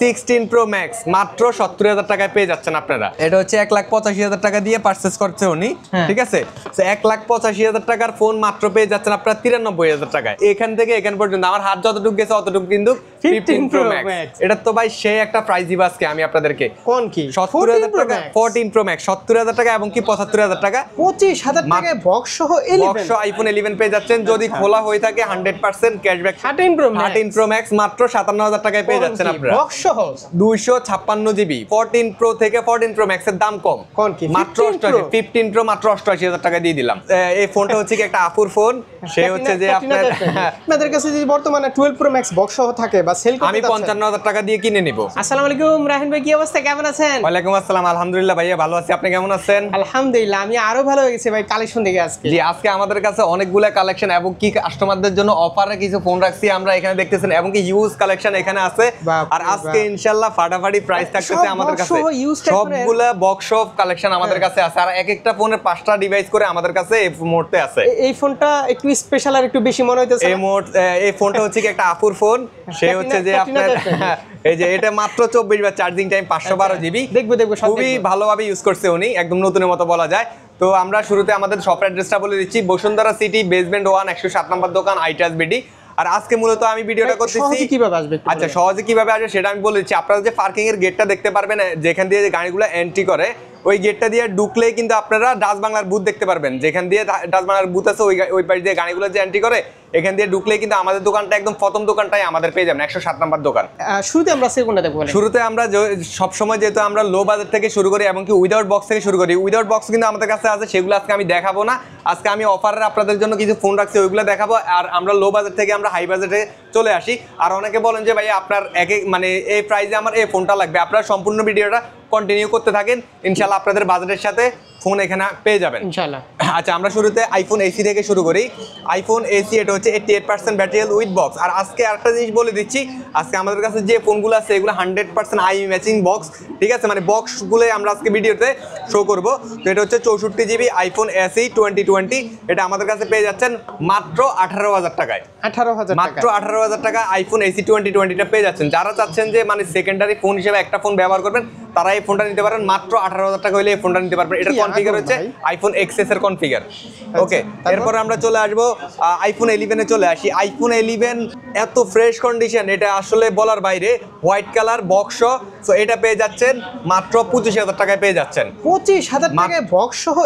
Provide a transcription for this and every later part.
16 Pro Max মাত্র 70,000 টাকায় পেয়ে যাচ্ছেন আপনারা। এটা হচ্ছে 1,85,000 টাকা দিয়ে পারচেজ করছে উনি, ঠিক আছে? তো 1,85,000 টাকার ফোন মাত্র পেয়ে যাচ্ছেন আপনারা 93,000 টাকায়। এখান থেকে এখান পর্যন্ত আমার হাত যতটুকু গেছে অতটুকু কিন্তু 15 Pro Max। এটা তো ভাই সেই একটা প্রাইস দিব আজকে আমি আপনাদেরকে। কোন কি 70,000 টাকা 14 Pro Max 70,000 টাকা এবং কি 75,000 টাকা 25,000 টাকায় বক্স সহ 11 আইফোন 11 পেয়ে যাচ্ছেন যদি খোলা হয়ে থাকে 100% ক্যাশব্যাক। 13 Pro Max মাত্র 57,000 টাকায় পেয়ে যাচ্ছেন আপনারা বক্স সহ 256 জিবি। 14 Pro থেকে 14 Pro Max এর দাম কম, কোন কি মাত্র 15 Pro মাত্র 88,000 টাকা দিয়ে দিলাম। এই ফোনটা হচ্ছে কি একটা আপুর ফোন, সে হচ্ছে যে আপনাদের কাছে যদি বর্তমানে 12 Pro Max বক্স সহ থাকে বা সেল করতে আমি 55,000 টাকা দিয়ে কিনে নিব। আসসালামু আলাইকুম রাহিন ভাই, কি অবস্থা, কেমন আছেন? ওয়ালাইকুম আসসালাম, আলহামদুলিল্লাহ ভাইয়া ভালো আছি, আপনি কেমন আছেন? আলহামদুলিল্লাহ আমি আরো ভালো হয়ে গেছি ভাই কালেকশন দেখে আজকে। জি, আজকে আমাদের কাছে অনেকগুলা কালেকশন এবং কি কাস্টমারদের জন্য অফারে কিছু ফোন রাখছি আমরা এখানে দেখতেছেন, এবং কি ইউজ কালেকশন এখানে আছে। আর আজকে ইনশাআল্লাহ ফাটাফাটি প্রাইস থাকতেছে আমাদের কাছে, সবগুলা বক্স অফ কালেকশন আমাদের কাছে আছে। আর এক একটা ফোনের 5টা ডিভাইস করে আমাদের কাছে এই মুহূর্তে আছে। এই ফোনটা একটু স্পেশাল আর একটু বেশি মনে হইতেছে। এই ফোনটা হচ্ছে কি একটা আপুর ফোন, সে হচ্ছে যে আপনার এই যে এটা মাত্র 24 বার চার্জিং টাইম, 512 জিবি। দেখবো খুবই ভালোভাবে ইউজ করছে উনি, একদম নতুনের মতো বলা যায়। তো আমরা শুরুতে আমাদের শপ অ্যাড্রেসটা বলে দিচ্ছি, বসুন্ধরা সিটি বেসমেন্ট 1 107 নম্বর দোকান, আইটাস বিডি। আর আজকে মূলত আমি ভিডিওটা করতেছি কিভাবে আসবে, আচ্ছা সহজে কিভাবে আসবে সেটা আমি বলে দিচ্ছি। আপনারা যে পার্কিং এর গেটটা দেখতে পারবেন, যেখান দিয়ে গাড়িগুলো এন্ট্রি করে, ওই গেটটা দিয়ে ঢুকলেই কিন্তু আপনারা ডাচ বাংলার বুথ দেখতে পারবেন। যেখান দিয়ে ডাচ বাংলার বুথ আছে ওই পাশ দিয়ে গাড়িগুলো যে এন্ট্রি করে, এখান দিয়ে ঢুকলেই কিন্তু আমাদের দোকানটা একদম প্রথম দোকানটাই আমাদের পেয়ে যাবেন, 107 নম্বর দোকান। শুরুতে আমরা কোনটা দেখবো? শুরুতে আমরা সবসময় যেহেতু আমরা লো বাজেট থেকে শুরু করি এবং কি উইদাউট বক্স থেকে শুরু করি, উইদাউট বক্স কিন্তু আমাদের কাছে আছে, সেগুলো আজকে আমি দেখাবো না। আজকে আমি অফারের আপনাদের জন্য কিছু ফোন রাখছি, ওইগুলো দেখাবো। আর আমরা লো বাজেট থেকে আমরা হাই বাজেটে চলে আসি। আর অনেকে বলেন যে ভাই আপনার মানে এই প্রাইসে আমার এই ফোনটা লাগবে, আপনারা সম্পূর্ণ ভিডিওটা কন্টিনিউ করতে থাকেন, ইনশাআল্লাহ আপনাদের বাজেটের সাথে ফোন এখানে পেয়ে যাবেন ইনশাআল্লাহ। আচ্ছা, আমরা শুরুতে আইফোন এসি থেকে শুরু করি। আইফোন এসি এটা হচ্ছে 88% ব্যাটারি হেলথ উইথ বক্স। আর আজকে আরেকটা জিনিস বলে দিচ্ছি, আজকে আমাদের কাছে যে ফোনগুলো আছে এগুলো 100% আই ম্যাচিং বক্স, ঠিক আছে? মানে বক্সগুলো আমরা আজকে ভিডিওতে শো করব। তো এটা হচ্ছে 64 জিবি আইফোন এসি 2020, এটা আমাদের কাছে পেয়ে যাচ্ছেন মাত্র 18,000 টাকায়। 18,000 মাত্র 18,000 টাকা আইফোন এসি 2020টা পেয়ে যাচ্ছেন। যারা চাচ্ছেন যে মানে সেকেন্ডারি ফোন হিসেবে একটা ফোন ব্যবহার করবেন, তারা এই ফোনটা নিতে পারেন, মাত্র 18,000 টাকা হলে এই ফোনটা নিতে পারবেন। এটা কনফিগার হচ্ছে আইফোন এক্সএস এর কনফিগার। ওকে, এরপর আমরা চলে আসবো আইফোন 11 এ চলে আসি। আইফোন 11 এত ফ্রেশ কন্ডিশন, এটা আসলে বলার বাইরে, হোয়াইট কালার বক্স। তো এটা পেয়ে যাচ্ছেন মাত্র 25,000 টাকায় পেয়ে যাচ্ছেন। 25,000 টাকায় বক্স সহ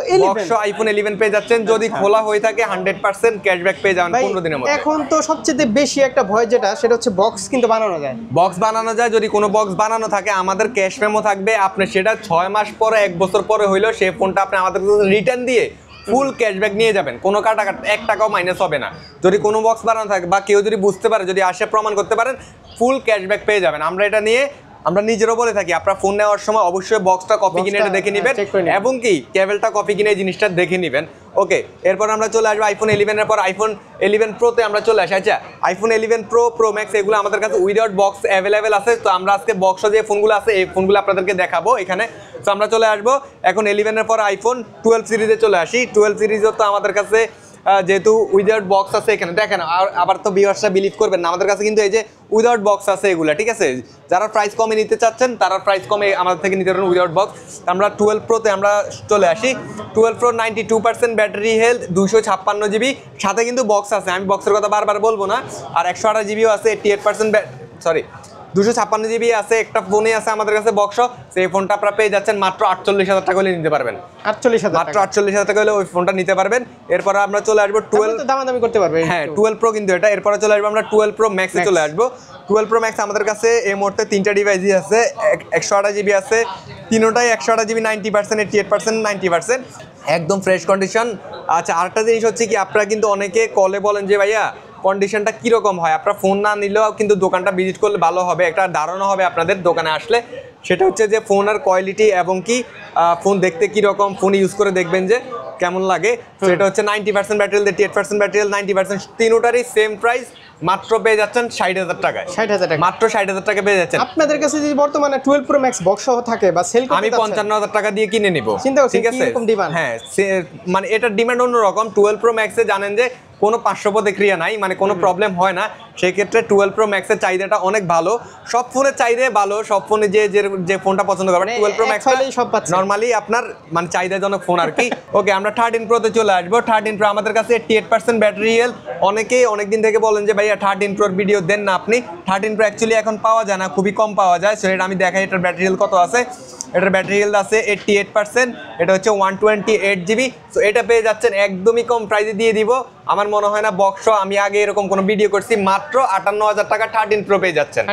আইফোন 11 পেয়ে যাচ্ছেন যদি খোলা হয়ে থাকে 100% ক্যাশব্যাক পেয়ে যাবেন 15 দিনের মধ্যে। এখন তো সবচেয়ে বেশি একটা ভয় যেটা, সেটা হচ্ছে বক্স কিন্তু বানানো যায়। বক্স বানানো যায়, যদি কোনো বক্স বানানো থাকে আমাদের ক্যাশ মেমো থাকবে, আপনি সেটা 6 মাস পরে 1 বছর পরে হইলেও সেই ফোনটা আপনি আমাদের রিটার্ন দিয়ে ফুল ক্যাশব্যাক নিয়ে যাবেন, কোনো টাকা 1 টাকাও মাইনাস হবে না। যদি কোনো বক্স বানানো থাকে বা কেউ যদি বুঝতে পারে, যদি আসে প্রমাণ করতে পারেন, ফুল ক্যাশব্যাক পেয়ে যাবেন। আমরা এটা নিয়ে আমরা নিজেরও বলে থাকি, আপনারা ফোন নেওয়ার সময় অবশ্যই বক্সটা কপি কিনে এটা দেখে নেবেন, এবং কি কেবলটা কপি কিনে জিনিসটা দেখে নেবেন। ওকে, এরপর আমরা চলে আসবো আইফোন 11 এর পর আইফোন 11 প্রোতে আমরা চলে আসি। আচ্ছা, আইফোন 11 প্রো, প্রো ম্যাক্স এগুলো আমাদের কাছে উইদাউট বক্স অ্যাভেলেবেল আছে। তো আমরা আজকে বক্স যে ফোনগুলো আছে এই ফোনগুলো আপনাদেরকে দেখাবো এখানে। তো আমরা চলে আসবো এখন 11 এর পর আইফোন 12 সিরিজে চলে আসি। 12 সিরিজও তো আমাদের কাছে যেহেতু উইদাউট বক্স আছে এখানে দেখেন। আবার তো ভিউয়ার্সরা বিলিভ করবেন না, আমাদের কাছে কিন্তু এই যে উইদাউট বক্স আছে এগুলো, ঠিক আছে? যারা প্রাইস কমে নিতে চাচ্ছেন তারা প্রাইস কমে আমাদের থেকে নিতে পারেন উইদাউট বক্স। আমরা 12 প্রোতে আমরা চলে আসি। 12 প্রো 92% ব্যাটারি হেলথ, 256 জিবি, সাথে কিন্তু বক্স আছে, আমি বক্সের কথা বারবার বলবো না। আর 128 জিবিও আছে, 88% সরি 256 জিবি আছে, একটা ফোনে আছে আমাদের কাছে বক্স। সেই ফোনটা আপনারা পেয়ে যাচ্ছেন মাত্র 48,000 টাকা হলে নিতে পারবেন। 48,000 মাত্র 48,000 টাকা হলে ওই ফোনটা নিতে পারবেন। এরপর আমরা চলে আসবো 12 দামাদামি করতে পারবে, হ্যাঁ 12 প্রো কিন্তু এটা। এরপরে চলে আসবো আমরা 12 প্রো ম্যাক্সে চলে আসবো। 12 প্রো ম্যাক্স আমাদের কাছে এই মুহূর্তে 3টা ডিভাইসই আছে, 128 জিবি আছে, তিনোটাই 128 জিবি 90%, 88% 90%, একদম ফ্রেশ কন্ডিশন। আচ্ছা, আরেকটা জিনিস হচ্ছে কি, আপনারা কিন্তু অনেকে কলে বলেন যে ভাইয়া কন্ডিশনটা কীরকম হয়, আপনারা ফোন না নিলেও কিন্তু দোকানটা ভিজিট করলে ভালো হবে, একটা ধারণা হবে আপনাদের দোকানে আসলে। সেটা হচ্ছে যে ফোনের কোয়ালিটি এবং কি ফোন দেখতে কীরকম, ফোন ইউজ করে দেখবেন যে কেমন লাগে। সেটা হচ্ছে 90% ব্যাটারি, 88% ব্যাটারি, 90%, তিনোটারই সেম প্রাইস, মাত্র পেয়ে যাচ্ছেন 60,000 টাকায়। 60,000 টাকা, মাত্র 60,000 টাকা পেয়ে যাচ্ছেন। আপনাদের কাছে যদি বর্তমানে 12 প্রো ম্যাক্স বক্স সহ থাকে বা সেল করতে আমি 55,000 টাকা দিয়ে কিনে নিব, ঠিক আছে? হ্যাঁ, মানে এটার ডিমান্ড অন্যরকম। 12 প্রো ম্যাক্সে জানেন যে কোনো 500 প্রতিক্রিয়া নাই, মানে কোনো প্রবলেম হয় না। সেক্ষেত্রে 12 প্রো ম্যাক্সের চাহিদাটা অনেক ভালো। সব ফোনের চাহিদা ভালো, সব ফোনে যে ফোনটা পছন্দ করবেন 12 প্রো ম্যাক্স সব পাচ্ছে নরমালি আপনার মানে চাহিদাজনক ফোন আর কি। ওকে, আমরা 13 প্রোতে চলে আসবো। 13 প্রো আমাদের কাছে 88% ব্যাটারি হেলথ। অনেকেই অনেকদিন থেকে বলেন যে ভাইয়া 13 প্রোর ভিডিও দেন না আপনি। 13 প্রো অ্যাকচুয়ালি এখন পাওয়া যায় না, খুবই কম পাওয়া যায়। সো এটা আমি দেখাই এটার ব্যাটারি হেলথ কত আছে। এটার ব্যাটারি হেলথ আছে 88%, এটা হচ্ছে 128 জিবি। সো এটা পেয়ে যাচ্ছেন একদমই কম প্রাইসে দিয়ে দিব। আমার মনে হয় না বক্স আমি আগে এরকম কোনো ভিডিও করছি, মাত্র 58,000 টাকা 13 প্রো পেয়ে যাচ্ছেন।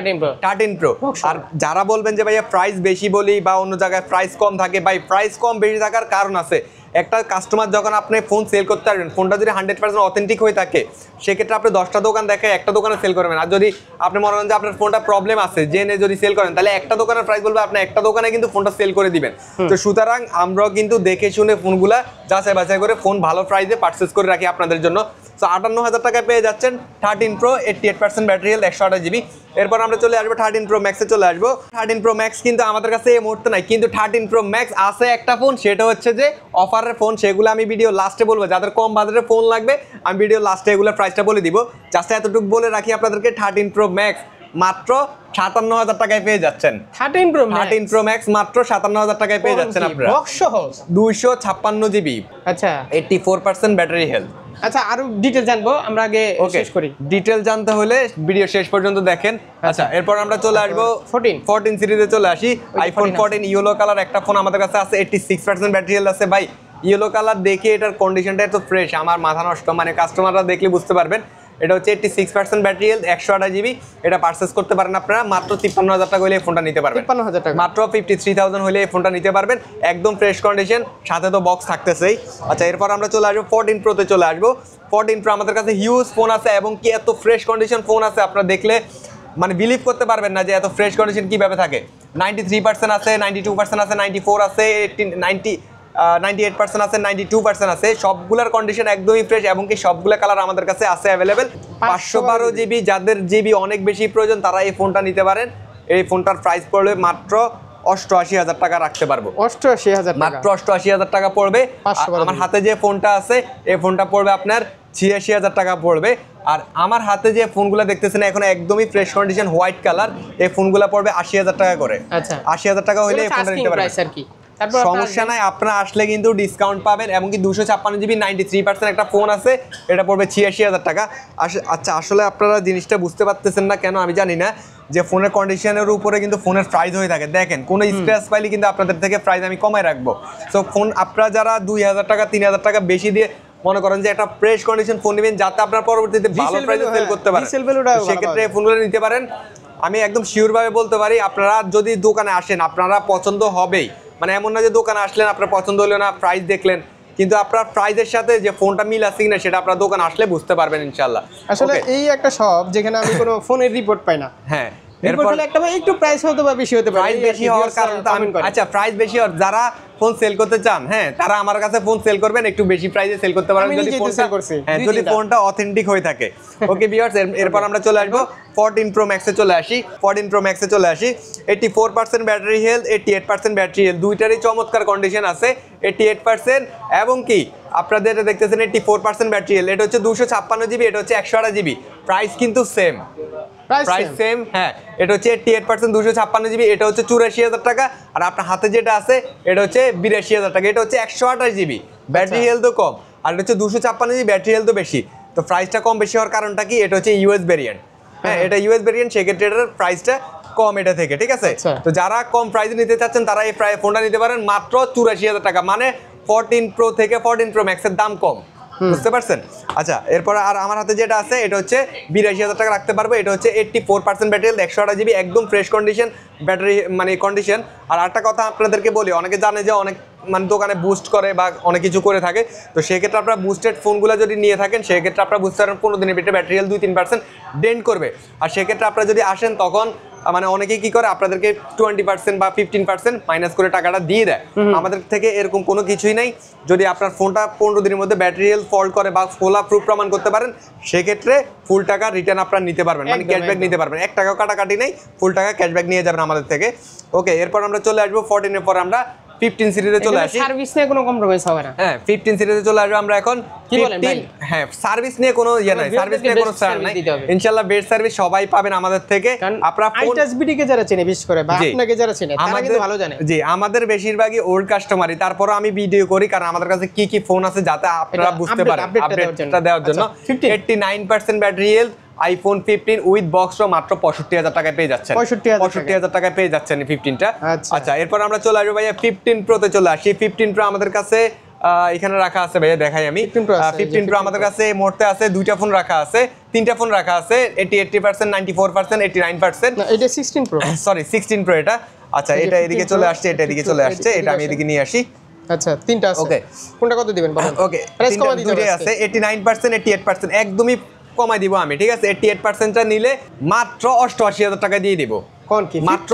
13 প্রো। আর যারা বলবেন যে ভাইয়া প্রাইস বেশি বলি বা অন্য জায়গায় প্রাইস কম থাকে, ভাই প্রাইস কম বেশি থাকার কারণ আছে। একটা কাস্টমার যখন আপনি ফোন সেল করতে পারবেন, ফোনটা যদি 100% অথেন্টিক হয়ে থাকে, সেক্ষেত্রে আপনি 10টা দোকান দেখে একটা দোকানে সেল করবেন। আর যদি আপনি মনে করেন যে আপনার ফোনটা প্রবলেম আছে জেনে যদি সেল করেন, তাহলে একটা দোকানের প্রাইস বলবে, আপনি একটা দোকানে কিন্তু ফোনটা সেল করে দিবেন। তো সুতরাং আমরাও কিন্তু দেখে শুনে ফোনগুলা যাচাই বাছাই করে ফোন ভালো প্রাইসে পারচেস করে রাখি আপনাদের জন্য। তো 58,000 টাকায় পেয়ে যাচ্ছেন 13 প্রো 88% ব্যাটারি হেলথ 128 জিবি। এরপর আমরা চলে আসবো 13 প্রো ম্যাক্সে চলে আসবো। 13 প্রো ম্যাক্স কিন্তু আমাদের কাছে এই মুহূর্তে নাই, কিন্তু 13 প্রো ম্যাক্স আছে একটা ফোন, সেটা হচ্ছে যে অফারের ফোন। সেগুলো আমি ভিডিও লাস্টে বলবো, যাদের কম বাজেটের ফোন লাগবে আমি ভিডিও লাস্টে এগুলোর প্রাইসটা বলে দিব। জাস্ট এতটুকু বলে রাখি আপনাদেরকে, 13 প্রো ম্যাক্স মাত্র 57,000 টাকায় পেয়ে যাচ্ছেন। 13 প্রো ম্যাক্স মাত্র 57,000 টাকায় পেয়ে যাচ্ছেন আপনারা, 256 জিবি। আচ্ছা, 84% ব্যাটারি হেলথ। আচ্ছা, আরো ডিটেইল জানবো, আমরা আগে শেষ করি। ডিটেইল জানতে হলে ভিডিও শেষ পর্যন্ত দেখেন। আচ্ছা, এরপর আমরা চলে আসবো 14 সিরিজে চলে আসি। আইফোন 14 ইয়েলো কালার একটা ফোন আমাদের কাছে আছে, 86% ব্যাটারি হেলথ আছে। ভাই ইয়েলো কালার দেখে এটার কন্ডিশনটা এত ফ্রেশ, আমার মাথা নষ্ট। মানে কাস্টমাররা দেখলে বুঝতে পারবেন। এটা হচ্ছে 86% ব্যাটারি হেলথ 128 জিবি। এটা পারচেস করতে পারেন আপনারা মাত্র 53,000 টাকা হলে এই ফোনটা নিতে পারবেন। 53,000 টাকা, মাত্র 53,000 হলে এই ফোনটা নিতে পারবেন, একদম ফ্রেশ কন্ডিশন, সাথে তো বক্স থাকতেছেই। আচ্ছা, এরপর আমরা চলে আসবো 14 প্রোতে চলে আসবো। 14 প্রো আমাদের কাছে হিউজ ফোন আছে এবং কি এত ফ্রেশ কন্ডিশন ফোন আছে, আপনারা দেখলে মানে বিলিভ করতে পারবেন না যে এত ফ্রেশ কন্ডিশন কিভাবে থাকে। 93% আছে, 92% আছে, 94 আছে, 98% আছে, 92% আছে। সবগুলোর কন্ডিশন একদমই ফ্রেশ এবং কি সবগুলো কালার আমাদের কাছে আছে অ্যাভেলেবেল। 512 জিবি, যাদের জিবি অনেক বেশি প্রয়োজন তারা এই ফোনটা নিতে পারেন। এই ফোনটার প্রাইস পড়বে মাত্র 88,000 টাকা রাখতে পারবো। 88,000 মাত্র 88,000 টাকা পড়বে। আমার হাতে যে ফোনটা আছে এই ফোনটা পড়বে আপনার 86,000 টাকা পড়বে। আর আমার হাতে যে ফোনগুলো দেখতেছেন এখন একদমই ফ্রেশ কন্ডিশন হোয়াইট কালার, এই ফোনগুলো পড়বে 80,000 টাকা করে। আচ্ছা, 80,000 টাকা হলে এই ফোনটা নিতে পারবেন। সমস্যা নাই, আপনারা আসলে কিন্তু ডিসকাউন্ট পাবেন। এমনকি 256 জিবি 93% একটা ফোন আছে, এটা পড়বে 86,000 টাকা। আচ্ছা, আসলে আপনারা জিনিসটা বুঝতে পারতেছেন না কেন আমি জানি না, যে ফোনের কন্ডিশনের উপরে কিন্তু ফোনের প্রাইস হয়ে থাকে। দেখেন কোনো স্ক্র্যাচ পাইলে কিন্তু আপনাদের থেকে প্রাইস আমি কমায় রাখবো। সো ফোন আপনারা যারা 2,000 টাকা 3,000 টাকা বেশি দিয়ে মনে করেন যে একটা ফ্রেশ কন্ডিশন ফোন নেবেন, যাতে আপনারা পরবর্তীতে ভালো প্রাইসে সেল করতে পারেন, সেক্ষেত্রে এই ফোনগুলো নিতে পারেন। আমি একদম শিওর ভাবে বলতে পারি, আপনারা যদি দোকানে আসেন আপনারা পছন্দ হবেই। মানে এমন না যে দোকানে আসলেন আপনার পছন্দ হলো না, প্রাইস দেখলেন, কিন্তু আপনার প্রাইসের সাথে যে ফোনটা মিল আছে কিনা সেটা আপনার দোকানে আসলে বুঝতে পারবেন ইনশাআল্লাহ। আসলে এই একটা শপ যেখানে আমি কোনো ফোনের রিপোর্ট পাই না। হ্যাঁ, এরপর একটা একটু প্রাইস হতে বা বেশি হতে পারে। প্রাইস বেশি হওয়ার কারণটা আমি, আচ্ছা প্রাইস বেশি হওয়ার যারা ফোন সেল করতে চান, হ্যাঁ তারা আমার কাছে ফোন সেল করবেন, একটু বেশি প্রাইসে সেল করতে পারবেন যদি ফোনটা, হ্যাঁ যদি ফোনটা অথেন্টিক হয়ে থাকে। ওকে ভিউয়ার্স, এরপর আমরা চলে আসবো 14 প্রো ম্যাক্সে চলে আসি। 14 প্রো ম্যাক্সে চলে আসি। 84% ব্যাটারি হেলথ, 88% ব্যাটারি হেলথ, দুইটারই চমৎকার কন্ডিশন আছে। 88% এবং কি আপনাদের এটা দেখতেছেন 84% ব্যাটারি হেলথ। এটা হচ্ছে 256 জিবি, এটা হচ্ছে 128 জিবি। প্রাইস কিন্তু সেম, প্রাইস সেম। হ্যাঁ, এটা হচ্ছে 88% 256 জিবি, এটা হচ্ছে 84,000 টাকা। আর আপনার হাতে যেটা আছে এটা হচ্ছে 82,000 টাকা। এটা হচ্ছে 128 জিবি, ব্যাটারি হেলথও কম, আর এটা হচ্ছে 256 জিবি, ব্যাটারি হেলথও বেশি। তো প্রাইসটা কম বেশি হওয়ার কারণটা কি, এটা হচ্ছে ইউএস ভেরিয়েন্ট। হ্যাঁ, এটা ইউএস ভেরিয়েন্ট, সেক্ষেত্রে এটার প্রাইসটা কম এটা থেকে, ঠিক আছে। তো যারা কম প্রাইসে নিতে চাচ্ছেন তারা এই ফোনটা নিতে পারেন মাত্র 84,000 টাকা। মানে 14 প্রো থেকে 14 প্রো ম্যাক্সের দাম কম, বুঝতে পারছেন। আচ্ছা, এরপর আর আমার হাতে যেটা আছে এটা হচ্ছে 82,000 টাকা রাখতে পারবো। এটা হচ্ছে 84% ব্যাটারি হেলথ, 128 জিবি, একদম ফ্রেশ কন্ডিশন ব্যাটারি মানে কন্ডিশন। আর একটা কথা আপনাদেরকে বলি, অনেকে জানে যে অনেক মানে দোকানে বুস্ট করে বা অনেক কিছু করে থাকে, তো সেক্ষেত্রে আপনারা বুস্টেড ফোনগুলো যদি নিয়ে থাকেন সেক্ষেত্রে আপনারা বুঝতে পারেন 15 দিনের ভিতরে ব্যাটারি হেলথ 2-3% ডেন্ট করবে। আর সেক্ষেত্রে আপনারা যদি আসেন তখন মানে অনেকেই কি করে আপনাদেরকে 20% বা 15% মাইনাস করে টাকাটা দিয়ে দেয়। আমাদের থেকে এরকম কোনো কিছুই নাই। যদি আপনার ফোনটা 15 দিনের মধ্যে ব্যাটারি হেলথ ফল্ট করে বা ফোলা প্রুফ প্রমাণ করতে পারেন, সেক্ষেত্রে ফুল টাকা রিটার্ন আপনারা নিতে পারবেন, মানে ক্যাশব্যাক নিতে পারবেন। 1 টাকাও কাটাকাটি নেই, ফুল টাকা ক্যাশব্যাক নিয়ে যাবেন আমাদের থেকে। ওকে, এরপর আমরা চলে আসবো 14 এর পর আমরা 15 সিরিজে চলে আসি। সার্ভিস নিয়ে কোনো কম্প্রোমাইজ হবে না। হ্যাঁ 15 সিরিজে চলে আসবে আমরা এখন। কি বলেন ভাই? হ্যাঁ সার্ভিস নিয়ে কোনো ইয়ে নাই, সার্ভিস নিয়ে কোনো ছাড় নাই ইনশাআল্লাহ। বেস্ট সার্ভিস সবাই পাবেন আমাদের থেকে। আপনারা আইটাস বিডিকে যারা চেনে, বিশেষ করে বা আপনাকে যারা চেনে তারা কিন্তু ভালো জানে। জি আমাদের বেশিরভাগই ওল্ড কাস্টমারই, তারপরও আমি ভিডিও করি কারণ আমাদের কাছে কি কি ফোন আছে যাতে আপনারা বুঝতে পারেন, আপডেটটা দেওয়ার জন্য। 89% battery health, iPhone 15 with box মাত্র 65,000 টাকায় পেয়ে যাচ্ছেন। 65,000 টাকায় পেয়ে যাচ্ছেন 15টা। আচ্ছা এরপর আমরা চলে আসবো ভাইয়া 15 প্রোতে চলে আসি। 15 প্রো আমাদের কাছে এখানে রাখা আছে ভাইয়া, দেখাই আমি। 15 প্রো আমাদের কাছে এই মুহূর্তে আছে, দুইটা ফোন রাখা আছে, তিনটা ফোন রাখা আছে, 80%, 94%, 89%। এটা 16 প্রো, সরি 16 প্রো এটা। আচ্ছা এটা এদিকে চলে আসছে, এটা এদিকে চলে আসছে, এটা আমি এদিকে নিয়ে আসি। আচ্ছা তিনটা আছে, ওকে কোনটা কত দিবেন বলেন? ওকে প্রাইস কমা দিতে আছে 89%, 88% একদমই কমাই দিব আমি, ঠিক আছে? 88%টা নিলে মাত্র 88,000 টাকা দিয়ে দিব। কোন কি মাত্র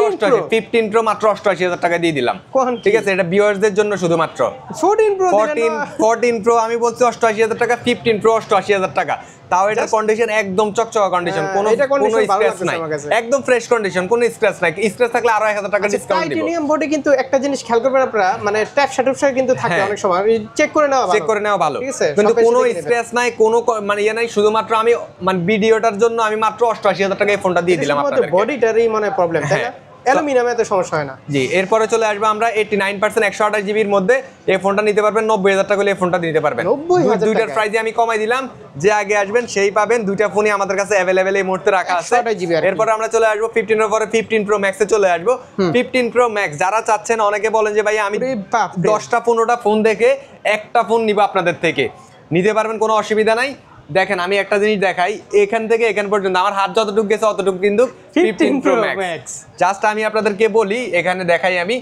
15 প্রো মাত্র 88,000 টাকা দিয়ে দিলাম, ঠিক আছে? এটা ভিউয়ারদের জন্য শুধুমাত্র। 14 প্রো আমি বলছি 88,000 টাকা, 15 প্রো 88,000 টাকা। তাও এটা কন্ডিশন একদম চকচকা কন্ডিশন, কোনো স্ক্র্যাচ নাই, একদম ফ্রেশ কন্ডিশন, কোনো স্ক্র্যাচ নাই। স্ক্র্যাচ থাকলে আরো 1,000 টাকা ডিসকাউন্ট দিব। টাইটানিয়াম বডি কিন্তু একটা জিনিস খেয়াল করবেন আপনারা, মানে ট্যাপ শাটার কিন্তু থাকে অনেক সময়, চেক করে নেওয়া ভালো, কিন্তু কোনো স্ক্র্যাচ নাই, কোনো মানে ইয়া নাই। শুধুমাত্র আমি মানে ভিডিওটার জন্য আমি মাত্র 88,000 টাকায় ফোনটা দিয়ে দিলাম আপনাদের। বডিটারই মানে প্রবলেম, তাই না? অ্যালুমিনিয়ামে এত সমস্যা হয় না। জি এরপরে চলে আসবে আমরা 89% 128 জিবির মধ্যে এই ফোনটা নিতে পারবেন 90,000 টাকা হলে এই ফোনটা নিতে পারবেন। দুইটার প্রাইসে আমি কমাই দিলাম, যে আগে আসবেন সেই পাবেন। দুইটা ফোনই আমাদের কাছে अवेलेबल এই মুহূর্তে রাখা আছে। এরপর আমরা চলে আসবো 15 এর পরে 15 প্রো ম্যাক্সে চলে আসবো। 15 প্রো ম্যাক্স যারা চাচ্ছেন, অনেকে বলেন যে ভাই আমি 10টা 15টা ফোন দেখে একটা ফোন নিব আপনাদের থেকে, নিতে পারবেন, কোনো অসুবিধা নাই। দেখেন আমি একটা জিনিস দেখাই, এখান থেকে এখান পর্যন্ত আমার হাত যতটুকু গেছে অতটুকু কিন্তু 15 প্রো ম্যাক্স। জাস্ট আমি আপনাদেরকে বলি, এখানে দেখাই আমি,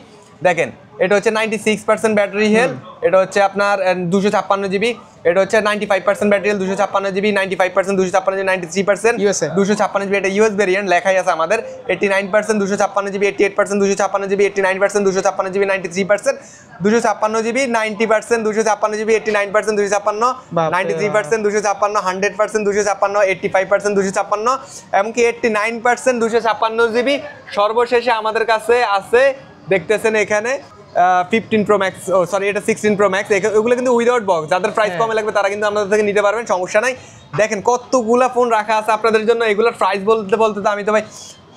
দেখেন এটা হচ্ছে 96% ব্যাটারি হেলথ, এটা হচ্ছে আপনার 256 জিবি, এটা হচ্ছে 95% battery health, 256 GB, 95% 256 GB, 93% 256 GB. এটা ইউএস ভেরিয়েন্ট লেখাই আছে আমাদের। 89% 256 GB, 88% 256 GB, 89% 256 GB, 93% 256 GB, 90% 256 GB, 89% 256, 93% 256, 100% 256, 85% 256, এমনকি 89% 256 জিবি। সর্বশেষে আমাদের কাছে আছে, দেখতেছেন এখানে 15 প্রো ম্যাক্স, ও সরি এটা 16 প্রো ম্যাক্স। এগুলো কিন্তু উইদাউট বক্স, যাদের প্রাইস কমে লাগবে তারা কিন্তু আমাদের থেকে নিতে পারবেন, সমস্যা নাই। দেখেন কতগুলা ফোন রাখা আছে আপনাদের জন্য। এগুলোর প্রাইস বলতে বলতে তো আমি তো ভাই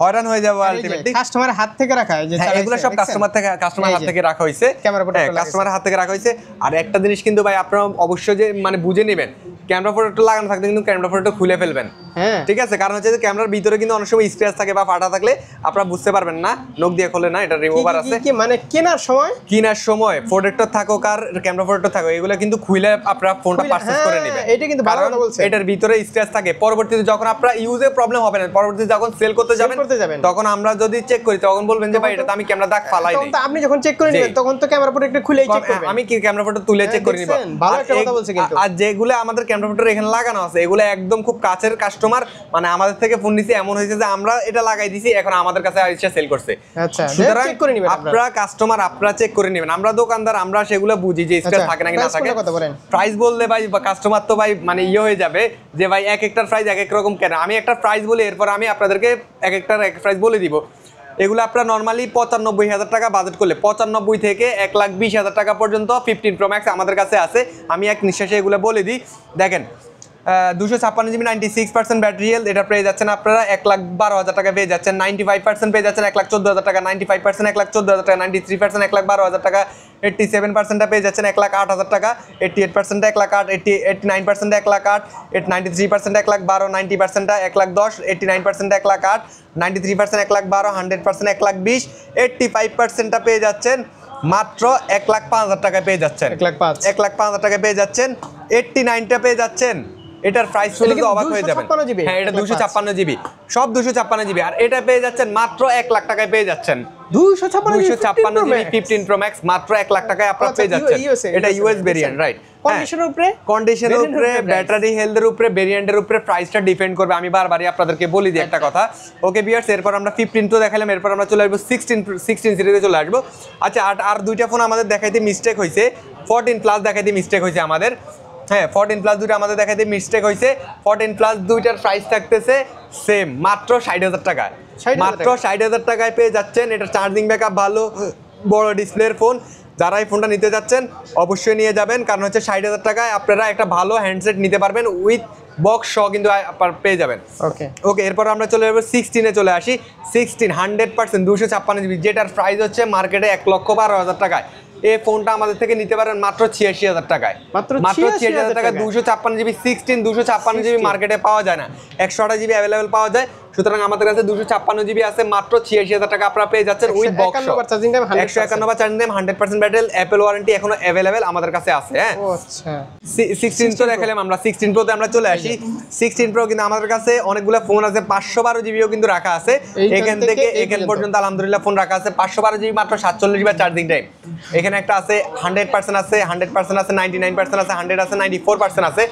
হয়রান হয়ে যাবো আলটিমেটলি। কাস্টমারের হাত থেকে রাখা হয়, এগুলো সব কাস্টমার হাত থেকে রাখা হয়েছে, কাস্টমার হাত থেকে রাখা হয়েছে। আর একটা জিনিস কিন্তু ভাই আপনারা অবশ্যই যে মানে বুঝে নেবেন, ক্যামেরা প্রোটেক্টর লাগানো থাকলে কিন্তু ক্যামেরা প্রোটেক্টর খুলে ফেলবেন, ঠিক আছে? কারণ হচ্ছে যে ক্যামেরার ভিতরে কিন্তু অনেক সময় স্ক্র্যাচ থাকে বা ফাটা থাকলে আপনারা বুঝতে পারবেন না, নখ দিয়ে খোলে না, এটা রিমুভার আছে। কি মানে কেনার সময় প্রোটেক্টর থাকুক আর ক্যামেরা প্রোটেক্টর থাকুক, এগুলো কিন্তু খুলে আপনারা ফোনটা পারচেজ করে নেবেন। এটা কিন্তু ভালো কথা বলছেন, এটার ভিতরে স্ক্র্যাচ থাকে। পরবর্তীতে যখন আপনারা ইউজে প্রবলেম হবে না, পরবর্তীতে যখন সেল করতে যাবেন তখন আমরা যদি চেক করি তখন বলবেন যে ভাই এটা তো আমি ক্যামেরা দাগ ফালাই নাই। তখন আপনি যখন চেক করে নেবেন তখন তো ক্যামেরা প্রোটেক্টর খুলেই চেক করবেন। আমি কি ক্যামেরা প্রোটেক্টর তুলে চেক করে নিব। ভালো একটা কথা বলছেন কিন্তু। আর যেগুলো আমাদের ক্যামেরা প্রোটেক্টর এখানে লাগানো আছে, এগুলো একদম খুব কাছের কাস্টমার, মানে আমাদের থেকে ফোন নিছে, এমন হয়েছে যে আমরা এটা লাগাই দিছি, এখন আমাদের কাছে এসে সেল করছে। আচ্ছা সুতরাং চেক করে নেবেন আপনারা, কাস্টমার আপনারা চেক করে নেবেন। আমরা দোকানদার, আমরা সেগুলো বুঝি যে স্ক্র্যাচ থাকে নাকি না থাকে। প্রাইস বললে ভাই কাস্টমার তো ভাই মানে ইয়ে হয়ে যাবে যে ভাই এক একটার প্রাইস এক এক রকম কেন। আমি একটা প্রাইস বলি, এরপর আমি আপনাদেরকে এক একটার এক প্রাইস বলে দিব। এগুলো আপনারা নর্মালি 95,000 টাকা বাজেট করলে 95 থেকে 1,20,000 টাকা পর্যন্ত 15 প্রো ম্যাক্স আমাদের কাছে আছে। আমি এক নিঃশ্বাসে এগুলো বলে দিই। দেখেন 256 জিবি, 96% ব্যাটারি হেলথ, এটা পেয়ে যাচ্ছেন আপনারা 1,12,000 টাকা পেয়ে যাচ্ছেন। 95% পেয়ে যাচ্ছেন 1,14,000 টাকা, 95% 1,14,000 টাকা, 93% 1,12,000 টাকা, 87%টা পেয়ে যাচ্ছেন 1,08,000 টাকা, 88% 1,08,000, 89% 1,08,000, 93% 1,12,000, 90% 1,10,000, 89% 1,08,000, 93% 1,12,000, 100% 1,20,000, 85%টা পেয়ে যাচ্ছেন মাত্র 1,05,000 টাকায় পেয়ে যাচ্ছেন। 1,05,000 টাকায় পেয়ে যাচ্ছেন। 89টা পেয়ে যাচ্ছেন, এটার প্রাইস শুনলে তো অবাক হয়ে যাবেন। হ্যাঁ এটা 256 জিবি, সব 256 জিবি। আর এটা পেয়ে যাচ্ছেন মাত্র 1 লাখ টাকায় পেয়ে যাচ্ছেন। 256 জিবি 15 প্রো ম্যাক্স মাত্র 1 লাখ টাকায় আপনারা পেয়ে যাচ্ছেন। এটা ইউএস ভেরিয়েন্ট, রাইট? কন্ডিশনের উপরে, ব্যাটারি হেলথের উপরে, ভেরিয়েন্টের উপরে প্রাইসটা ডিপেন্ড করবে। আমি বারবারই আপনাদেরকে বলি দিই একটা কথা। ওকে ভিউয়ার্স, এরপর আমরা 15 তো দেখালাম, এরপর আমরা চলে আসবো 16 সিরিজে চলে আসবো। আচ্ছা আর দুইটা ফোন আমাদের দেখাইতে মিস্টেক হয়েছে, 14 প্লাস দেখাইতে মিস্টেক হয়েছে আমাদের। হ্যাঁ 14 প্লাস দুইটা আমাদের দেখাইতে মিস্টেক হয়েছে। 14 প্লাস দুইটার প্রাইস থাকতেছে সেম, মাত্র 60,000 টাকা। মাত্র 60,000 টাকায় পেয়ে যাচ্ছেন। এটা চার্জিং ব্যাকআপ ভালো, বড় ডিসপ্লের ফোন, যারা এই ফোনটা নিতে যাচ্ছেন অবশ্যই নিয়ে যাবেন, কারণ হচ্ছে 60,000 টাকায় আপনারা একটা ভালো হ্যান্ডসেট নিতে পারবেন উইথ বক্স সহ কিন্তু পেয়ে যাবেন। ওকে, এরপর আমরা চলে যাবো 16-এ চলে আসি। 16 100% 256 জিবি, যেটার প্রাইস হচ্ছে মার্কেটে 1,12,000 টাকায়। এই ফোনটা আমাদের থেকে নিতে পারেন মাত্র 86,000 টাকায়। মাত্র 86,000 টাকায় 256 জিবি 16 256 জিবি মার্কেটে পাওয়া যায় না, 128 জিবি অ্যাভেলেবেল পাওয়া যায়। সুতরাং আমাদের কাছে 256 জিবি আছে, মাত্র 86,000 টাকা আপনারা পেয়ে যাচ্ছেন with box. 151 bar charging time, 100% battery, Apple warranty এখনো অ্যাভেলেবেল আমাদের কাছে আছে। হ্যাঁ, আচ্ছা 16 তো দেখালাম আমরা। 16 প্রোতে আমরা চলে আসি। 16 প্রো কিন্তু আমাদের কাছে অনেকগুলো ফোন আছে, 512 জিবিও কিন্তু রাখা আছে। এখান থেকে এখান পর্যন্ত আলহামদুলিল্লাহ ফোন রাখা আছে। 512 জিবি মাত্র 47 বার চার্জিং টাইম। এখানে একটা আছে 100% আছে, 100% আছে, 99% আছে, 100 আছে, 94% আছে।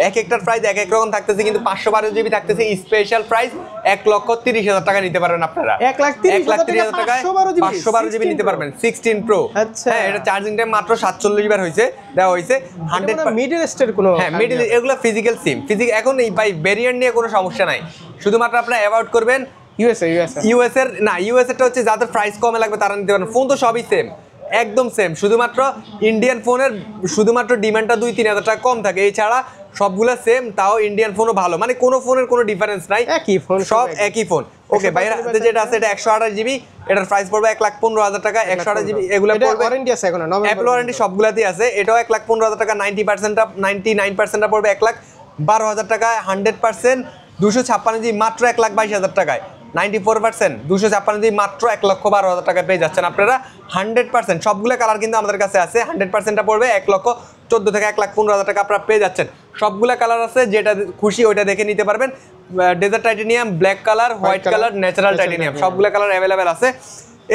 এক একটার প্রাইস এক এক রকম থাকতেছে, কিন্তু 512 জিবি থাকতেছে স্পেশাল প্রাইস 1,30,000 টাকা নিতে পারবেন আপনারা। 1,30,000 টাকায় 512 জিবি নিতে পারবেন 16 প্রো। হ্যাঁ, এটা চার্জিং টাইম মাত্র 47 বার হয়েছে, দেওয়া হয়েছে। 100 মিডল স্টের কোনো, হ্যাঁ মিডল, এগুলো ফিজিক্যাল সিম। এখন এই ভাই ভেরিয়েন্ট নিয়ে কোনো সমস্যা নাই, শুধুমাত্র আপনারা অ্যাভয়েড করবেন ইউএস এর না। ইউএস এরটা হচ্ছে যাদের প্রাইস কমে লাগবে তারা নিতে পারেন। ফোন তো সবই সেম, একদম সেম, শুধুমাত্র ইন্ডিয়ান ফোনের শুধুমাত্র ডিমান্ডটা 2-3 হাজার টাকা কম থাকে, এছাড়া সবগুলো সেম। তাও ইন্ডিয়ান ফোনও ভালো, মানে কোনো ফোনের কোনো ডিফারেন্স নাই, একই ফোন, সব একই ফোন। ওকে, বাইরের হাতে যেটা আছে এটা 128 জিবি, এটার প্রাইস পড়বে 1,15,000 টাকা। 128 জিবি এগুলো পড়বে, ওয়ারেন্টি আছে এখন, অ্যাপল ওয়ারেন্টি সবগুলাতেই আছে। এটাও 1,15,000 টাকা। 99%টা পড়বে 1,12,000 টাকা। 100% 256 জিবি মাত্র 1,22,000 টাকায়। 94% 256 জিবি মাত্র 1,12,000 টাকা পেয়ে যাচ্ছেন আপনারা। 100% সবগুলো কালার কিন্তু আমাদের কাছে আছে। 100%টা পড়বে 1,14,000 থেকে 1,15,000 টাকা আপনারা পেয়ে যাচ্ছেন। সবগুলো কালার আছে, যেটা খুশি ওইটা দেখে নিতে পারবেন। Dessert titanium, black colour, white colour, natural titanium, সবগুলো কালার অ্যাভেলেবেল আছে।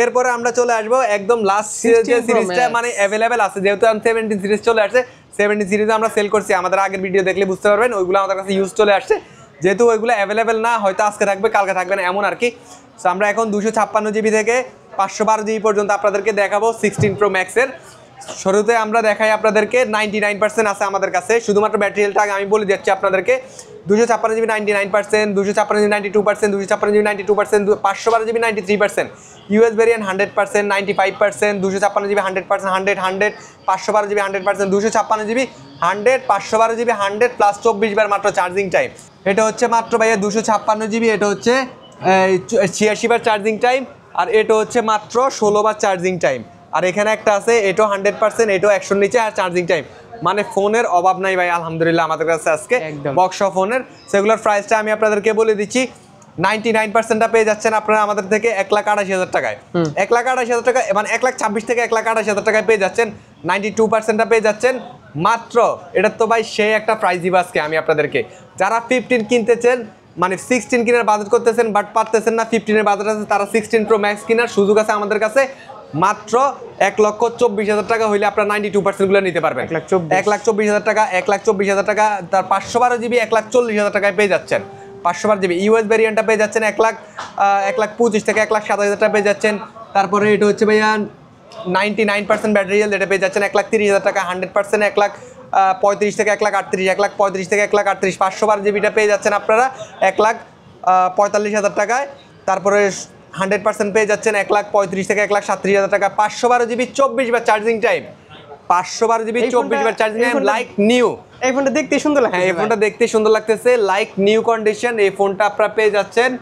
এরপরে আমরা চলে আসবো একদম লাস্ট যে সিরিজটা মানে অ্যাভেলেবেল আছে, যেহেতু 17 সিরিজ চলে আসছে। 17 সিরিজে আমরা সেল করছি, আমাদের আগের ভিডিও দেখলে বুঝতে পারবেন, ওইগুলো আমাদের কাছে ইউজ চলে আসছে। যেহেতু ওইগুলো অ্যাভেলেবেল না, হয়তো আজকে থাকবে কালকে থাকবে না, এমন আর কি। সো আমরা এখন 256 জিবি থেকে 512 জিবি পর্যন্ত আপনাদেরকে দেখাবো 16 প্রো ম্যাক্সের। শুরুতে আমরা দেখাই আপনাদেরকে 99% আছে আমাদের কাছে। শুধুমাত্র ব্যাটারি হেলথটা আমি বলে দিচ্ছি আপনাদেরকে। 256 GB 99%, 256 GB 92%, 256 GB 92%, 512 GB 93%, US variant 100%, 95%, 256 GB 100%, 100, 100, 512 GB 100%, 256 GB 100, 512 GB 100 plus 24 বার মাত্র চার্জিং টাইম। এটা হচ্ছে মাত্র ভাইয়া 256 জিবি, এটা হচ্ছে 86 বার চার্জিং টাইম, আর এটা হচ্ছে মাত্র 16 বার চার্জিং টাইম। আর এখানে একটা আছে, এটাও 100%, এটাও 100 নিচে, আর চার্জিং টাইম। মানে ফোনের অভাব নাই ভাই আলহামদুলিল্লাহ আমাদের কাছে আজকে বক্স ফোনের। সেগুলোর প্রাইসটা আমি আপনাদেরকে বলে দিচ্ছি। 99%টা পেয়ে যাচ্ছেন আপনারা আমাদের থেকে 1,28,000 টাকায়। 1,28,000 টাকা, মানে 1,26,000 থেকে 1,28,000 টাকায় পেয়ে যাচ্ছেন। 92%টা পেয়ে যাচ্ছেন মাত্র। এটা তো ভাই সেই একটা প্রাইস দিব আজকে আমি আপনাদেরকে। যারা 15 কিনতেছেন, মানে 16 কেনার বাজেট করতেছেন বাট পারতেছেন না, 15-এর বাজেট আছে, তারা 16 প্রো ম্যাক্স কেনার সুযোগ আছে আমাদের কাছে। মাত্র 1,24,000 টাকা হইলে আপনারা 92% গুলো নিতে পারবেন। 1,24,000 টাকা, 1,24,000 টাকা, তার 512 জিবি 1,40,000 টাকায় পেয়ে যাচ্ছেন। 512 জিবি ইউএস ভেরিয়েন্টটা পেয়ে যাচ্ছেন 1,25,000 থেকে 1,27,000 টাকা পেয়ে যাচ্ছেন। তারপরে এটা হচ্ছে ভাইয়া 99% ব্যাটারি হেলথ, এটা পেয়ে যাচ্ছেন 1,30,000 টাকা। 100% 1,35,000 থেকে 1,38,000, 1,35,000 থেকে 1,38,000। 512 জিবিটা পেয়ে যাচ্ছেন আপনারা 1,45,000 টাকায়। তারপরে 100% পেয়ে যাচ্ছেন 1,35,000 থেকে 1,37,000 টাকা। 512 জিবি 24 বার চার্জিং টাইম, 512 জিবি 24 বার চার্জিং টাইম, লাইক নিউ। এই ফোনটা দেখতে সুন্দর লাগছে। হ্যাঁ, এই ফোনটা দেখতে সুন্দর লাগতেছে, লাইক নিউ কন্ডিশন। এই ফোনটা আপনারা পেয়ে যাচ্ছেন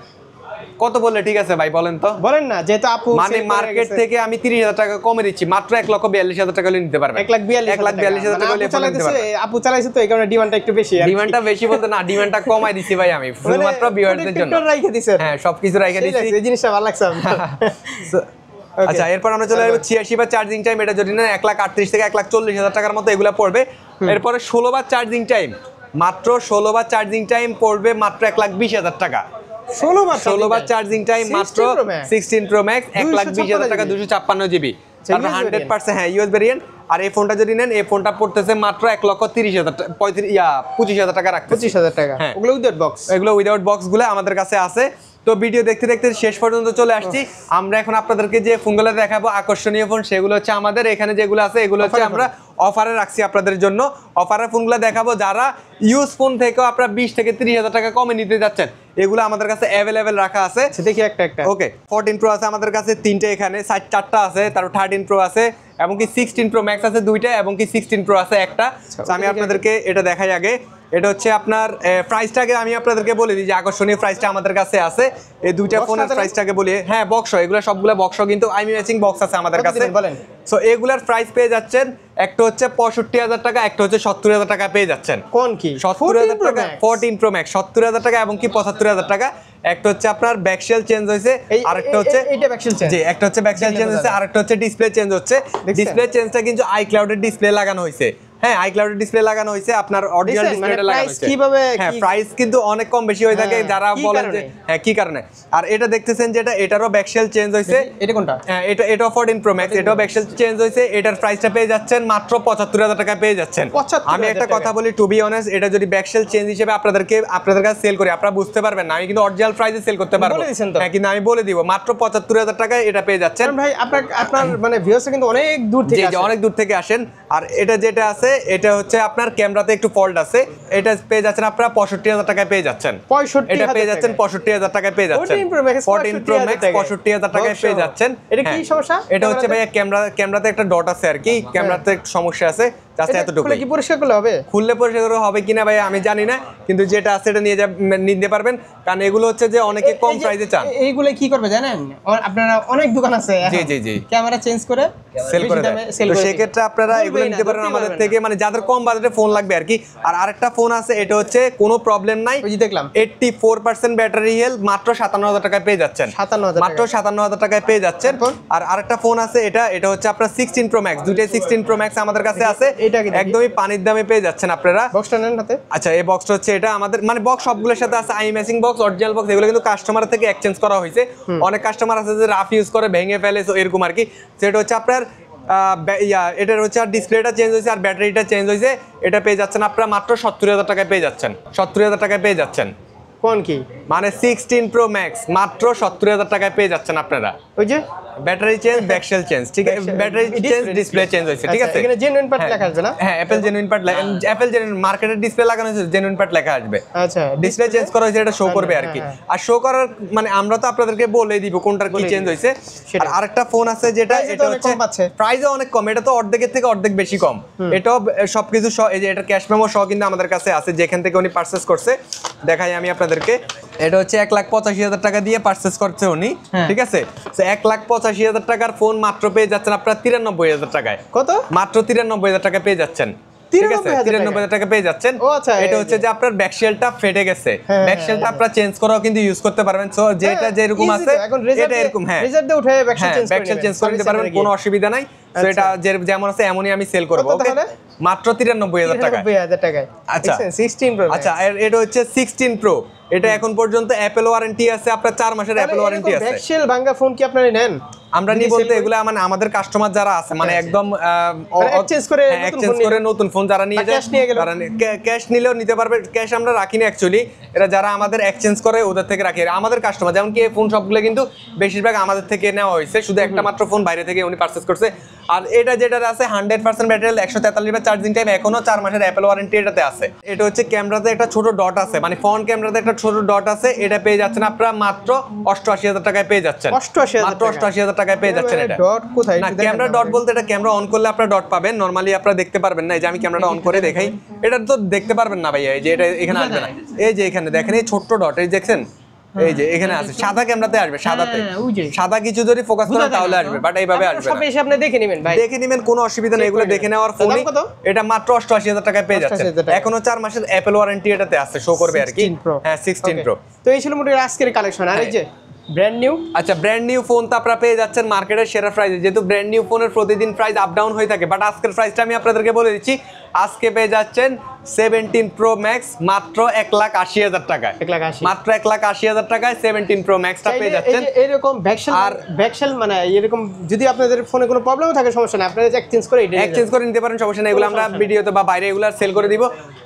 কত বললে ঠিক আছে ভাই বলেন তো? বলেন না, যেহেতু আপু মানে মার্কেট থেকে আমি 30,000 টাকা কমে দিচ্ছি, মাত্র 1,42,000 টাকা নিতে পারবেন। 1,42,000 টাকা আপু চালাইছে, তো এই কারণে ডিমান্ডটা একটু বেশি। ডিমান্ডটা বেশি বলতে না, ডিমান্ডটা কমাই দিছি ভাই আমি শুধুমাত্র ভিউয়ারদের জন্য। হ্যাঁ, সবকিছু রাইখা দিছি, এই জিনিসটা ভালো লাগছে। আচ্ছা, এরপর আমরা চলে যাবো 86 বার চার্জিং টাইম। এটা যদি না 1,38,000 থেকে 1,40,000 টাকার মতো এগুলো পড়বে। এরপরে 16 বার চার্জিং টাইম, মাত্র 16 বার চার্জিং টাইম পড়বে মাত্র 1,20,000 টাকা। 16 বার চার্জিং টাইম মাত্র 16 প্রো ম্যাক্স 1,20,000 টাকা, 256 জিবি, তারপর 100%। হ্যাঁ, ইউএস ভেরিয়েন্ট। আর এই ফোনটা যদি নেন, এই ফোনটা পড়তেছে মাত্র 1,30,000 টাকা, 25,000 টাকা রাখতে। 25,000 টাকা। হ্যাঁ, ওগুলো উইদাউট বক্স, এগুলো উইদাউট বক্স গুলো আমাদের কাছে আছে। তো ভিডিও দেখতে দেখতে শেষ পর্যন্ত চলে আসছি। আমরা এখন আপনাদেরকে যে ফোনগুলো দেখাবো আকর্ষণীয় ফোন, সেগুলো হচ্ছে আমাদের এখানে যেগুলো আছে এগুলো হচ্ছে আমরা অফারে রাখছি আপনাদের জন্য। অফারের ফোনগুলো দেখাবো, যারা ইউজ ফোন থেকেও আপনারা 20 থেকে 30,000 টাকা কমে নিতে যাচ্ছেন, এগুলো আমাদের কাছে অ্যাভেলেবেল রাখা আছে। দেখি একটা ওকে, 14 প্রো আছে আমাদের কাছে 3টে, এখানে 4টা আছে, তারপর 13 প্রো আছে, এবং কি 16 প্রো ম্যাক্স আছে 2টা, এবং কি 16 প্রো আছে একটা। আমি আপনাদেরকে এটা দেখাই আগে। এটা হচ্ছে আপনার প্রাইসটাকে আমি আপনাদেরকে বলে দিই যে আকর্ষণীয় প্রাইসটা আমাদের কাছে আছে। এই দুইটা ফোনের প্রাইসটাকে বলি। হ্যাঁ, বক্স, এগুলো সবগুলো বক্স, কিন্তু আইমি ম্যাচিং বক্স আছে আমাদের কাছে। সো এগুলার প্রাইস পেয়ে যাচ্ছেন, একটা হচ্ছে 65,000 টাকা, একটা হচ্ছে 70,000 টাকা পেয়ে যাচ্ছেন। কোন কি 70,000 টাকা 14 প্রো ম্যাক্স 70,000 টাকা, এবং কি 75,000 টাকা। একটা হচ্ছে আপনার ব্যাকশেল চেঞ্জ হয়েছে, আরেকটা হচ্ছে এইটা ব্যাকশেল চেঞ্জ, জি একটা হচ্ছে ব্যাকশেল চেঞ্জ হয়েছে, আরেকটা হচ্ছে ডিসপ্লে চেঞ্জ হচ্ছে। ডিসপ্লে চেঞ্জটা কিন্তু আইক্লাউডের ডিসপ্লে লাগানো হয়েছে। হ্যাঁ, আইক্লাউডের ডিসপ্লে লাগানো হয়েছে, আপনার অরিজিনাল ডিসপ্লেটা লাগানো হয়েছে। কিভাবে? হ্যাঁ, প্রাইস কিন্তু অনেক কম বেশি হয়ে থাকে, যারা বলেন যে হ্যাঁ কি কারণে। আর এটা দেখতেছেন যেটা, এটারও ব্যাকশেল চেঞ্জ হয়েছে। এটা কোনটা? হ্যাঁ, এটাও 14 প্রো ম্যাক্স, এটাও ব্যাকশেল চেঞ্জ হয়েছে। এটার প্রাইসটা পেয়ে যাচ্ছেন মাত্র 75,000 টাকা পেয়ে যাচ্ছেন। আমি একটা কথা বলি, টু বি অনেস্ট, এটা যদি ব্যাকশেল চেঞ্জ হিসেবে আপনাদের কাছে সেল করি, আপনারা বুঝতে পারবেন না। আমি কিন্তু অরিজিনাল প্রাইসে সেল করতে পারবো। হ্যাঁ, কিন্তু আমি বলে দিব মাত্র 75,000 টাকায় এটা পেয়ে যাচ্ছেন। ভাই আপনার মানে ভিউয়ার্স কিন্তু অনেক দূর থেকে আসে, অনেক দূর থেকে আসেন। আর এটা যেটা আছে, এটা হচ্ছে আপনার ক্যামেরাতে একটু ফল্ট আছে, এটা পেয়ে যাচ্ছেন আপনারা 65,000 টাকায় পেয়ে যাচ্ছেন। এটা পেয়ে যাচ্ছেন 65,000 টাকায় পেয়ে যাচ্ছেন। 14 প্রো ম্যাক্স 65,000 টাকায় পেয়ে যাচ্ছেন। এটা কি সমস্যা? এটা হচ্ছে ভাইয়া ক্যামেরাতে একটা ডট আছে আর কি, ক্যামেরাতে একটু সমস্যা আছে। খুলে কি পরিষ্কার করলে হবে? খুললে পরিষ্কার হবে কিনা ভাই আমি জানি না, কিন্তু যেটা আছে এটা নিতে পারবেন, কারণ এগুলো হচ্ছে যে অনেকে কম প্রাইসে চান। এইগুলো কি করবে জানেন, আপনারা অনেক দোকান আছে জি ক্যামেরা চেঞ্জ করে সেল করে দেয়। তো সেক্ষেত্রে আপনারা এগুলো নিতে পারেন আমাদের থেকে, মানে যাদের কম বাজেটে ফোন লাগবে আর কি। আর আরেকটা ফোন আছে, এটা হচ্ছে কোনো প্রবলেম নাই, ওই যে দেখলাম 84% ব্যাটারি হেলথ, মাত্র 57,000 টাকায় পেয়ে যাচ্ছেন। মাত্র 57,000 টাকায় পেয়ে যাচ্ছেন। আর আরেকটা ফোন আছে, এটা হচ্ছে আপনার 16 প্রো ম্যাক্স, দুইটাই 16 প্রো ম্যাক্স আমাদের কাছে আছে, একদমই পানির দামে পেয়ে যাচ্ছেন আপনারা। বক্সটা নেন হাতে। আচ্ছা, এই বক্সটা হচ্ছে এটা আমাদের, মানে বক্স সবগুলোর সাথে আছে I matching box, original box. এগুলো কিন্তু কাস্টমার থেকে এক্সচেঞ্জ করা হয়েছে। অনেক কাস্টমার আছে যে রাফ ইউজ করে, ভেঙে ফেলে, এরকম আর কি। সেটা হচ্ছে আপনার এটার হচ্ছে আর ডিসপ্লেটা চেঞ্জ হয়েছে, আর ব্যাটারিটা চেঞ্জ হয়েছে। এটা পেয়ে যাচ্ছেন আপনারা মাত্র 70,000 টাকায় পেয়ে যাচ্ছেন। 70,000 টাকায় পেয়ে যাচ্ছেন। কোন কি? মানে 16 প্রো ম্যাক্স মাত্র 70,000 টাকায় পেয়ে যাচ্ছেন আপনারা। ওই যে ব্যাটারি চেঞ্জ, ব্যাকশেল চেঞ্জ, ঠিক আছে, ব্যাটারি চেঞ্জ, ডিসপ্লে চেঞ্জ হয়েছে, ঠিক আছে। এখানে জেনুইন পার্ট লেখা আসবে না? হ্যাঁ, Apple genuine part, Apple genuine মার্কেটের ডিসপ্লে লাগানো হয়েছে, জেনুইন পার্ট লেখা আসবে। আচ্ছা, ডিসপ্লে চেঞ্জ করা হয়েছে, এটা শো করবে আর কি। আর শো করার মানে আমরা তো আপনাদেরকে বলে দিব কোনটার কি চেঞ্জ হয়েছে। আর আরেকটা ফোন আছে যেটা, এটা হচ্ছে প্রাইসে অনেক কম, এটা তো অর্ধেকের থেকে অর্ধেক বেশি কম। এটাও সবকিছু সহ, এই যে এটা ক্যাশ মেমো সহ কিন্তু আমাদের কাছে আছে, যেখান থেকে উনি পারচেজ করছে। দেখাই আমি আপনাদেরকে, এটা হচ্ছে 1,85,000 টাকা দিয়ে পারচেজ করছে উনি, ঠিক আছে। তো 1,85,000 টাকার ফোন মাত্র পেয়ে যাচ্ছেন আপনারা 93,000 টাকায়। কত? মাত্র 93,000 টাকা পেয়ে যাচ্ছেন, ঠিক আছে। 93,000 টাকা পেয়ে যাচ্ছেন। এটা হচ্ছে যে আপনার ব্যাকশেলটা ফেটে গেছে, ব্যাকশেলটা আপনারা চেঞ্জ করাও কিন্তু ইউজ করতে পারবেন। সো যেটা যেরকম আছে এটা এরকম, হ্যাঁ রেজাল্টে উঠে ব্যাকশেল চেঞ্জ করে নিতে পারবেন, কোনো অসুবিধা নাই। সো এটা যেমন আছে এমনই আমি সেল করব। ওকে, মাত্র 93,000 টাকা। আচ্ছা 16 প্রো। আচ্ছা, এটা হচ্ছে 16 প্রো। এটা এখন পর্যন্ত অ্যাপল ওয়ারেন্টি আছে, আপনার 4 মাসের অ্যাপল ওয়ারেন্টি আছে। ব্যাকশেল ভাঙা ফোন কি আপনারা নেন? আমরা নি বলতে এগুলা মানে আমাদের কাস্টমার যারা আছে, মানে একদম এক্সচেঞ্জ করে নতুন ফোন যারা নিয়ে যায়, তারা ক্যাশ নিলেও নিতে পারবে। ক্যাশ আমরা রাখি না অ্যাকচুয়ালি, এরা যারা আমাদের এক্সচেঞ্জ করে ওদের থেকে রাখি। আমাদের কাস্টমার যেমন কি এই ফোন সবগুলো কিন্তু বেশিরভাগ আমাদের থেকে নেওয়া হয়েছে, শুধু একটা মাত্র ফোন বাইরে থেকে উনি পারচেজ করছে। আর এটা যেটা আছে 100% ব্যাটারি, 143 চার্জিং টাইম, এখনো 4 মাসের অ্যাপল ওয়ারেন্টি এটাতে আছে। এটা হচ্ছে ক্যামেরাতে একটা ছোট ডট আছে, মানে ফ্রন্ট ক্যামেরাতে একটা ছোট ডট আছে। এটা পেয়ে যাচ্ছেন আপনারা মাত্র 88,000 টাকায় পেয়ে যাচ্ছেন। মাত্র 88,000 টাকায় পেয়ে যাচ্ছেন। এটা ডট কোথায়? না, ক্যামেরা ডট বলতে এটা ক্যামেরা অন করলে আপনারা ডট পাবেন, নরমালি আপনারা দেখতে পারবেন না। এই যে আমি ক্যামেরাটা অন করে দেখাই, এটা তো দেখতে পারবেন না ভাইয়া। এই যে এটা এখানে আসবে না, এই যে এখানে দেখেন এই ছোট্ট ডট, এই দেখছেন, এই যে এখানে আছে, সাদা ক্যামেরাতে আসবে, সাদাতে সাদা কিছু যদি ফোকাস করেন তাহলে আসবে, বাট এইভাবে আসবে না। সব এসে আপনি দেখে নেবেন ভাই, দেখে নেবেন, কোনো অসুবিধা নেই। এগুলো দেখে নেওয়ার ফোনই। এটা মাত্র 88,000 টাকায় পেয়ে যাচ্ছে। এখনো 4 মাসের অ্যাপল ওয়ারেন্টি এটাতে আছে, শো করবে আর কি। হ্যাঁ, 16 প্রো। তো এই ছিল মোটামুটি আজকের কালেকশন। আর এই যে ব্র্যান্ড নিউ, আচ্ছা ব্র্যান্ড নিউ ফোন তো আপনারা পেয়ে যাচ্ছেন মার্কেটের সেরা প্রাইসে। যেহেতু ব্র্যান্ড নিউ ফোনের প্রতিদিন প্রাইস আপ ডাউন হয়ে থাকে, বাট আজকের প্রাইসটা আমি আপনাদেরকে বলে দিচ্ছি। আজকে পেয়ে যাচ্ছেন 17 প্রো ম্যাক্স মাত্র 1,80,000 টাকায়। মাত্র 1,80,000 টাকায় 17 প্রো ম্যাক্সটা পেয়ে যাচ্ছেন। এরকম ব্যাকশেল মানে এরকম যদি আপনাদের ফোনে কোনো প্রবলেম থাকে, সমস্যা নেই, আপনারা এক্সচেঞ্জ করে নিতে পারেন, সমস্যা নেই। এগুলো আমরা ভিডিওতে বা বাইরে এগুলো সেল করে দিব।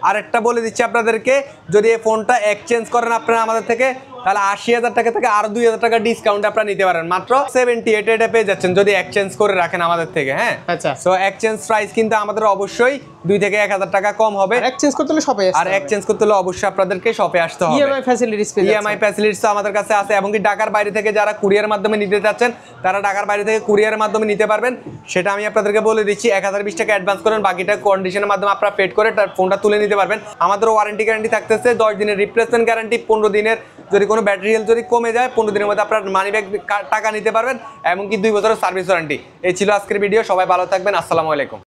আর একটা বলে দিচ্ছি আপনাদেরকে, যদি এই ফোনটা এক্সচেঞ্জ করেন আপনারা আমাদের থেকে, তাহলে 80,000 টাকা থেকে আরো 2,000 টাকা ডিসকাউন্ট আপনারা নিতে পারেন মাত্র 78 এটা পেয়ে যাচ্ছেন যদি এক্সচেঞ্জ করে রাখেন আমাদের থেকে। হ্যাঁ, আচ্ছা, সো এক্সচেঞ্জ প্রাইস কিন্তু আমাদের অবশ্যই 2 থেকে 1,000 টাকা কম হবে। এক্সচেঞ্জ করতে হলে শপে আসতে আর এক্সচেঞ্জ করতে হলে অবশ্যই আপনাদেরকে শপে আসতে হবে। ইএমআই ফ্যাসিলিটিস পেয়ে যাচ্ছেন। ইএমআই ফ্যাসিলিটিস আমাদের কাছে আছে, এবং কি ঢাকার বাইরে থেকে যারা কুরিয়ার মাধ্যমে নিতে চাচ্ছেন তারা ঢাকার বাইরে থেকে কুরিয়ারের মাধ্যমে নিতে পারবেন। সেটা আমি আপনাদেরকে বলে দিচ্ছি, 1020 টাকা অ্যাডভান্স করেন, বাকিটা কন্ডিশনের মাধ্যমে আপনারা পেড করে তার ফোনটা তুলে নিতে পারবেন। আমাদের ওয়ারেন্টি গ্যারান্টি থাকতেছে 10 দিনের রিপ্লেসমেন্ট গ্যারান্টি, 15 দিনের যদি কোনো ব্যাটারি হেলথ যদি কমে যায় 15 দিনের মধ্যে আপনার মানি ব্যাক টাকা নিতে পারবেন, এমনকি 2 বছরের সার্ভিস ওয়ারেন্টি। এই ছিল আজকের ভিডিও, সবাই ভালো থাকবেন, আসসালামু আলাইকুম।